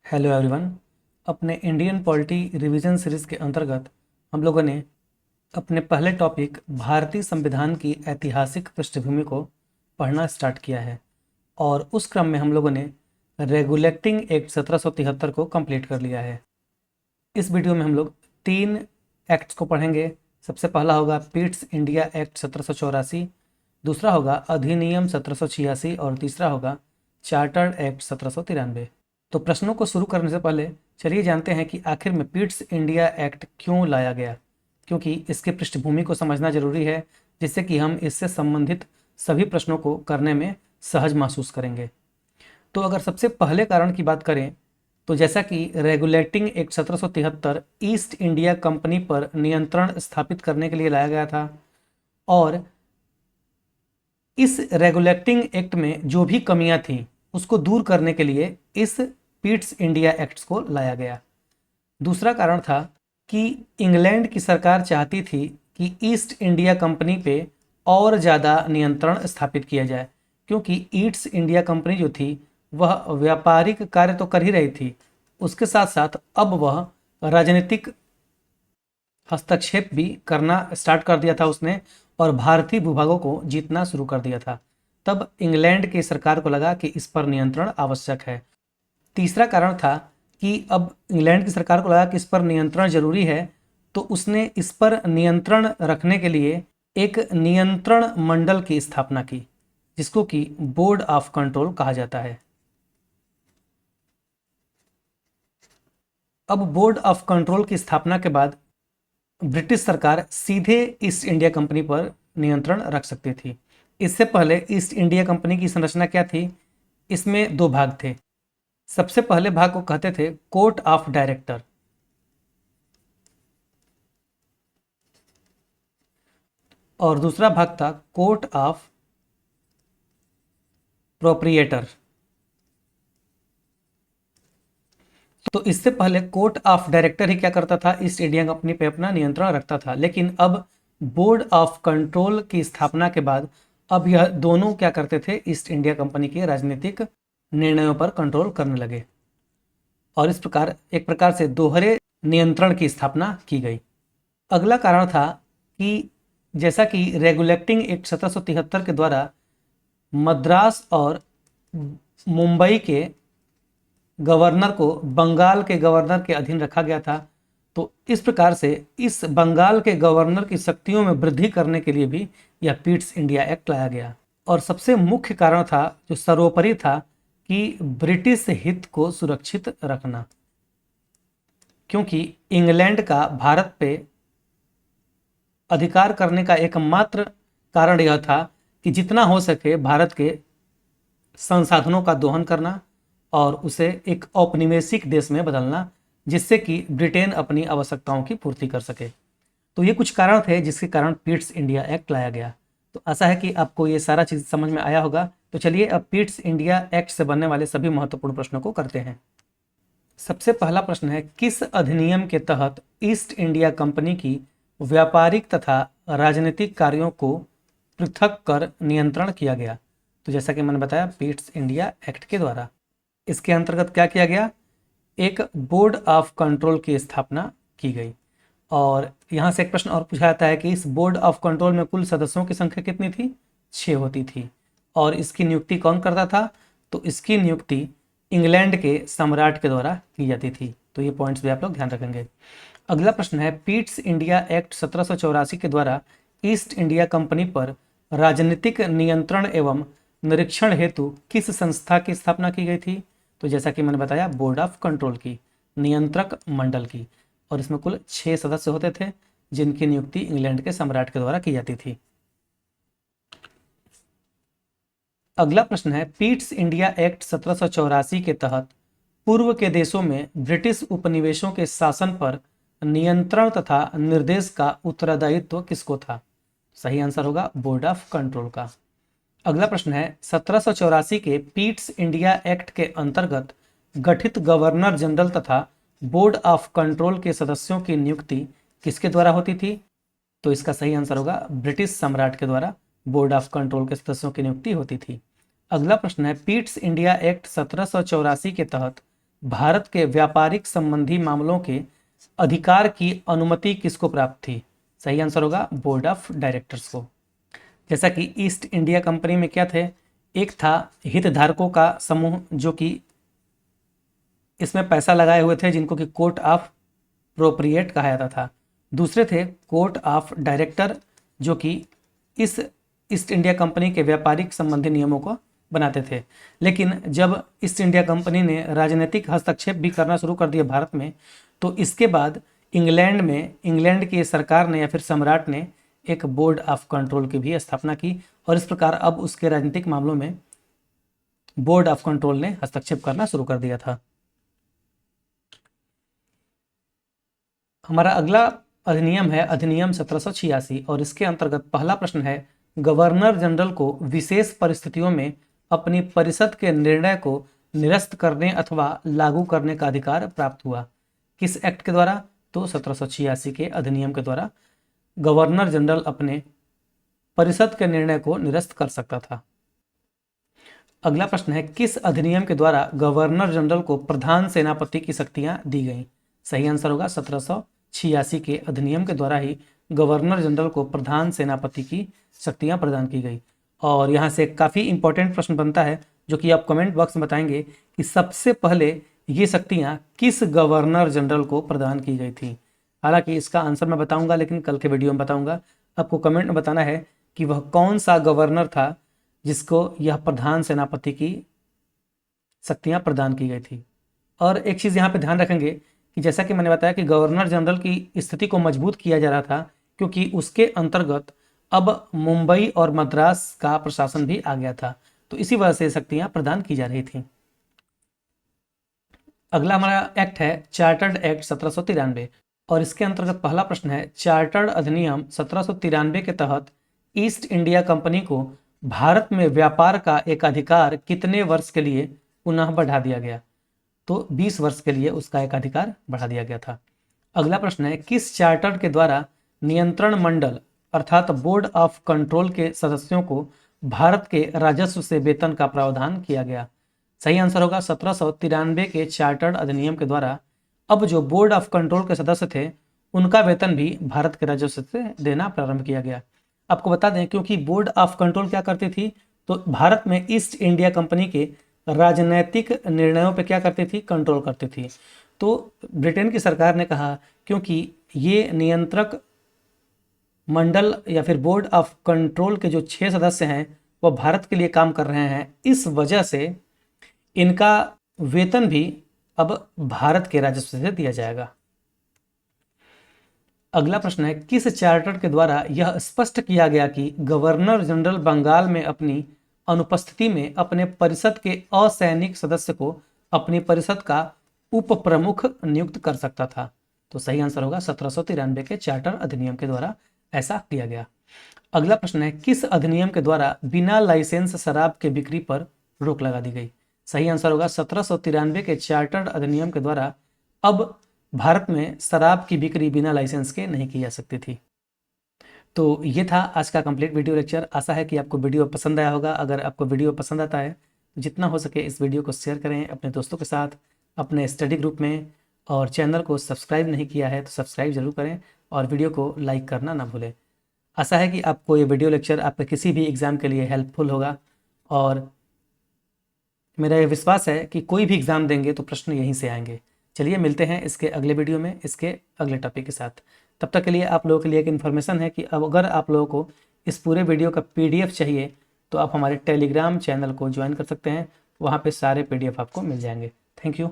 Hello everyone. अपने Indian polity revision series के अंतर्गत हम लोगों ने अपने पहले टॉपिक भारतीय संविधान की ऐतिहासिक पृष्ठभूमि को पढ़ना स्टार्ट किया है और उस क्रम में हम लोगों ने रेगुलेटिंग एक्ट 1773 को कंप्लीट कर लिया है। इस वीडियो में हम लोग 3 एक्ट्स को पढ़ेंगे। सबसे पहला होगा पीट्स इंडिया एक्ट 1784, दूसरा होगा अधिनियम 1786 और तीसरा होगा चार्टर्ड एक्ट 1793। तो प्रश्नों को शुरू करने से पहले चलिए जानते हैं कि आखिर में पीट्स इंडिया एक्ट क्यों लाया गया, क्योंकि इसकी पृष्ठभूमि को समझना जरूरी है, जिससे कि हम इससे संबंधित सभी प्रश्नों को करने में सहज महसूस करेंगे। तो अगर सबसे पहले कारण की बात करें तो जैसा कि regulating act 1773 east India company पर नियंत्रण स्थापित करने के लिए लाया गया था और इस रेगुलेटिंग एक्ट में जो भी कमियां थी उसको दूर करने के लिए इस पीट्स इंडिया एक्ट्स को लाया गया। दूसरा कारण था कि इंग्लैंड की सरकार चाहती थी कि ईस्ट इंडिया कंपनी पे और ज़्यादा नियंत्रण स्थापित किया जाए, क्योंकि ईस्ट इंडिया कंपनी जो थी वह व्यापारिक कार्य तो कर ही रही थी, उसके साथ साथ अब वह राजनीतिक हस्तक्षेप भी करना स्टार्ट कर दिया था उसने और भारतीय भूभागों को जीतना शुरू कर दिया था। तब इंग्लैंड की सरकार को लगा कि इस पर नियंत्रण आवश्यक है। तीसरा कारण था कि अब इंग्लैंड की सरकार को लगा कि इस पर नियंत्रण जरूरी है, तो उसने इस पर नियंत्रण रखने के लिए एक नियंत्रण मंडल की स्थापना की, जिसको कि बोर्ड ऑफ कंट्रोल कहा जाता है। अब बोर्ड ऑफ कंट्रोल की स्थापना के बाद ब्रिटिश सरकार सीधे ईस्ट इंडिया कंपनी पर नियंत्रण रख सकती थी। इससे पहले ईस्ट इंडिया कंपनी की संरचना क्या थी? इसमें 2 भाग थे। सबसे पहले भाग को कहते थे कोर्ट ऑफ डायरेक्टर और दूसरा भाग था कोर्ट ऑफ प्रोप्रिएटर। तो इससे पहले कोर्ट ऑफ डायरेक्टर ही क्या करता था? ईस्ट इंडिया कंपनी पे अपना नियंत्रण रखता था, लेकिन अब बोर्ड ऑफ कंट्रोल की स्थापना के बाद अब यह दोनों क्या करते थे? ईस्ट इंडिया कंपनी के राजनीतिक निर्णयों पर कंट्रोल करने लगे और इस प्रकार एक प्रकार से दोहरे नियंत्रण की स्थापना की गई। अगला कारण था कि जैसा कि रेगुलेटिंग एक्ट 1773 के द्वारा मद्रास और मुंबई के गवर्नर को बंगाल के गवर्नर के अधीन रखा गया था, तो इस प्रकार से इस बंगाल के गवर्नर की शक्तियों में वृद्धि करने के लिए भी यह पीट्स इंडिया एक्ट लाया गया। और सबसे मुख्य कारण था, जो सर्वोपरि था, कि ब्रिटिश हित को सुरक्षित रखना, क्योंकि इंग्लैंड का भारत पे अधिकार करने का एकमात्र कारण यह था कि जितना हो सके भारत के संसाधनों का दोहन करना और उसे एक औपनिवेशिक देश में बदलना, जिससे कि ब्रिटेन अपनी आवश्यकताओं की पूर्ति कर सके। तो ये कुछ कारण थे जिसके कारण पीट्स इंडिया एक्ट लाया गया। तो आशा है कि आपको ये सारा चीज़ समझ में आया होगा। तो चलिए अब पीट्स इंडिया एक्ट से बनने वाले सभी महत्वपूर्ण प्रश्नों को करते हैं। सबसे पहला प्रश्न है, किस अधिनियम के तहत ईस्ट इंडिया कंपनी की व्यापारिक तथा राजनीतिक कार्यों को पृथक कर नियंत्रण किया गया? तो जैसा कि मैंने बताया, पीट्स इंडिया एक्ट के द्वारा। इसके अंतर्गत क्या किया गया? एक बोर्ड ऑफ कंट्रोल की स्थापना की गई। और यहाँ से एक प्रश्न और पूछा जाता है कि इस बोर्ड ऑफ कंट्रोल में कुल सदस्यों की संख्या कितनी थी? 6 होती थी। और इसकी नियुक्ति कौन करता था? तो इसकी नियुक्ति इंग्लैंड के सम्राट के द्वारा की जाती थी। तो ये पॉइंट्स भी आप लोग ध्यान रखेंगे। अगला प्रश्न है, पीट्स इंडिया एक्ट 1784 के द्वारा ईस्ट इंडिया कंपनी पर राजनीतिक नियंत्रण एवं निरीक्षण हेतु किस संस्था की स्थापना की गई थी? तो जैसा कि मैंने बताया, बोर्ड ऑफ कंट्रोल की, नियंत्रक मंडल की। और इसमें कुल 6 सदस्य होते थे, जिनकी नियुक्ति इंग्लैंड के सम्राट के द्वारा की जाती थी। अगला प्रश्न है, पीट्स इंडिया एक्ट 1784 के तहत पूर्व के देशों में ब्रिटिश उपनिवेशों के शासन पर नियंत्रण तथा निर्देश का उत्तरदायित्व किसको था? सही आंसर होगा बोर्ड ऑफ कंट्रोल का। अगला प्रश्न है, 1784 के पीट्स इंडिया एक्ट के अंतर्गत गठित गवर्नर जनरल तथा बोर्ड ऑफ कंट्रोल के सदस्यों की नियुक्ति किसके द्वारा होती थी? तो इसका सही आंसर होगा ब्रिटिश सम्राट के द्वारा बोर्ड ऑफ कंट्रोल के सदस्यों की नियुक्ति होती थी। अगला प्रश्न है, पीट्स इंडिया एक्ट 1784 के तहत भारत के व्यापारिक संबंधी मामलों के अधिकार की अनुमति किसको प्राप्त थी? सही आंसर होगा बोर्ड ऑफ डायरेक्टर्स को। जैसा कि ईस्ट इंडिया कंपनी में क्या थे, एक था हितधारकों का समूह जो कि इसमें पैसा लगाए हुए थे, जिनको कि कोर्ट ऑफ प्रोप्रिएट कहा जाता था। दूसरे थे कोर्ट ऑफ डायरेक्टर जो कि इस ईस्ट इंडिया कंपनी के व्यापारिक संबंधी नियमों को बनाते थे। लेकिन जब ईस्ट इंडिया कंपनी ने राजनीतिक हस्तक्षेप भी करना शुरू कर दिया भारत में, तो इसके बाद इंग्लैंड की सरकार ने या फिर सम्राट ने एक बोर्ड ऑफ कंट्रोल की भी स्थापना की, और इस प्रकार अब उसके राजनीतिक मामलों में बोर्ड ऑफ कंट्रोल ने हस्तक्षेप करना शुरू कर दिया था। हमारा अगला अधिनियम है अधिनियम 1786, और इसके अंतर्गत पहला प्रश्न है, गवर्नर जनरल को विशेष परिस्थितियों में अपनी परिषद के निर्णय को निरस्त करने अथवा लागू करने का अधिकार प्राप्त हुआ। किस एक्ट के द्वारा? तो 1786 के अधिनियम के द्वारा गवर्नर जनरल अपने परिषद के निर्णय को निरस्त कर सकता था। अगला प्रश्न है, किस अधिनियम के द्वारा गवर्नर जनरल को प्रधान सेनापति की शक्तियां दी गईं? सही आंसर होगा 1786 के अधिनियम के द्वारा ही गवर्नर जनरल को प्रधान सेनापति की शक्तियां प्रदान की गई। और यहाँ से काफ़ी इंपॉर्टेंट प्रश्न बनता है जो कि आप कमेंट बॉक्स में बताएंगे कि सबसे पहले ये शक्तियां किस गवर्नर जनरल को प्रदान की गई थी। हालांकि इसका आंसर मैं बताऊंगा, लेकिन कल के वीडियो में बताऊंगा। आपको कमेंट में बताना है कि वह कौन सा गवर्नर था जिसको यह प्रधान सेनापति की शक्तियां प्रदान की गई थी। और एक चीज़ यहाँ पे ध्यान रखेंगे कि जैसा कि मैंने बताया कि गवर्नर जनरल की स्थिति को मजबूत किया जा रहा था, क्योंकि उसके अंतर्गत अब मुंबई और मद्रास का प्रशासन भी आ गया था, तो इसी वजह से शक्तियां प्रदान की जा रही थी। अगला हमारा एक्ट है चार्टर्ड एक्ट 1793, और इसके अंतर्गत पहला प्रश्न है, चार्टर्ड अधिनियम 1793 के तहत ईस्ट इंडिया कंपनी को भारत में व्यापार का एक अधिकार कितने वर्ष के लिए पुनः बढ़ा दिया गया? तो 20 वर्ष के लिए उसका एक अधिकार बढ़ा दिया गया था। अगला प्रश्न है, किस चार्टर के द्वारा नियंत्रण मंडल अर्थात बोर्ड ऑफ कंट्रोल के सदस्यों को भारत के राजस्व से वेतन का प्रावधान किया गया? सही आंसर होगा 1793 के चार्टर्ड अधिनियम के द्वारा अब जो बोर्ड ऑफ कंट्रोल के सदस्य थे उनका वेतन भी भारत के राजस्व से देना प्रारंभ किया गया। आपको बता दें, क्योंकि बोर्ड ऑफ कंट्रोल क्या करती थी, तो भारत में ईस्ट इंडिया कंपनी के राजनैतिक निर्णयों पे क्या करती थी? कंट्रोल करती थी। तो ब्रिटेन की सरकार ने कहा क्योंकि ये नियंत्रक मंडल या फिर बोर्ड ऑफ कंट्रोल के जो 6 सदस्य हैं वह भारत के लिए काम कर रहे हैं, इस वजह से इनका वेतन भी अब भारत के राजस्व से दिया जाएगा। अगला प्रश्न है, किस चार्टर के द्वारा यह स्पष्ट किया गया कि गवर्नर जनरल बंगाल में अपनी अनुपस्थिति में अपने परिषद के असैनिक सदस्य को अपनी परिषद का उप प्रमुख नियुक्त कर सकता था? तो सही आंसर होगा 1793 के चार्टर अधिनियम के द्वारा ऐसा किया गया। अगला प्रश्न है, किस अधिनियम के द्वारा बिना लाइसेंस शराब के बिक्री पर रोक लगा दी गई? सही आंसर होगा 1793 के चार्टर्ड अधिनियम के द्वारा अब भारत में शराब की बिक्री बिना लाइसेंस के नहीं की जा सकती थी। तो ये था आज का कंप्लीट वीडियो लेक्चर। आशा है कि आपको वीडियो पसंद आया होगा। अगर आपको वीडियो पसंद आता है तो जितना हो सके इस वीडियो को शेयर करें अपने दोस्तों के साथ, अपने स्टडी ग्रुप में, और चैनल को सब्सक्राइब नहीं किया है तो सब्सक्राइब जरूर करें और वीडियो को लाइक करना ना भूलें। आशा है कि आपको ये वीडियो लेक्चर आपके किसी भी एग्ज़ाम के लिए हेल्पफुल होगा, और मेरा ये विश्वास है कि कोई भी एग्ज़ाम देंगे तो प्रश्न यहीं से आएंगे। चलिए मिलते हैं इसके अगले वीडियो में इसके अगले टॉपिक के साथ। तब तक के लिए आप लोगों के लिए एक इन्फॉर्मेशन है कि अब अगर आप लोगों को इस पूरे वीडियो का PDF चाहिए तो आप हमारे टेलीग्राम चैनल को ज्वाइन कर सकते हैं, वहाँ पे सारे PDF आपको मिल जाएंगे। Thank you.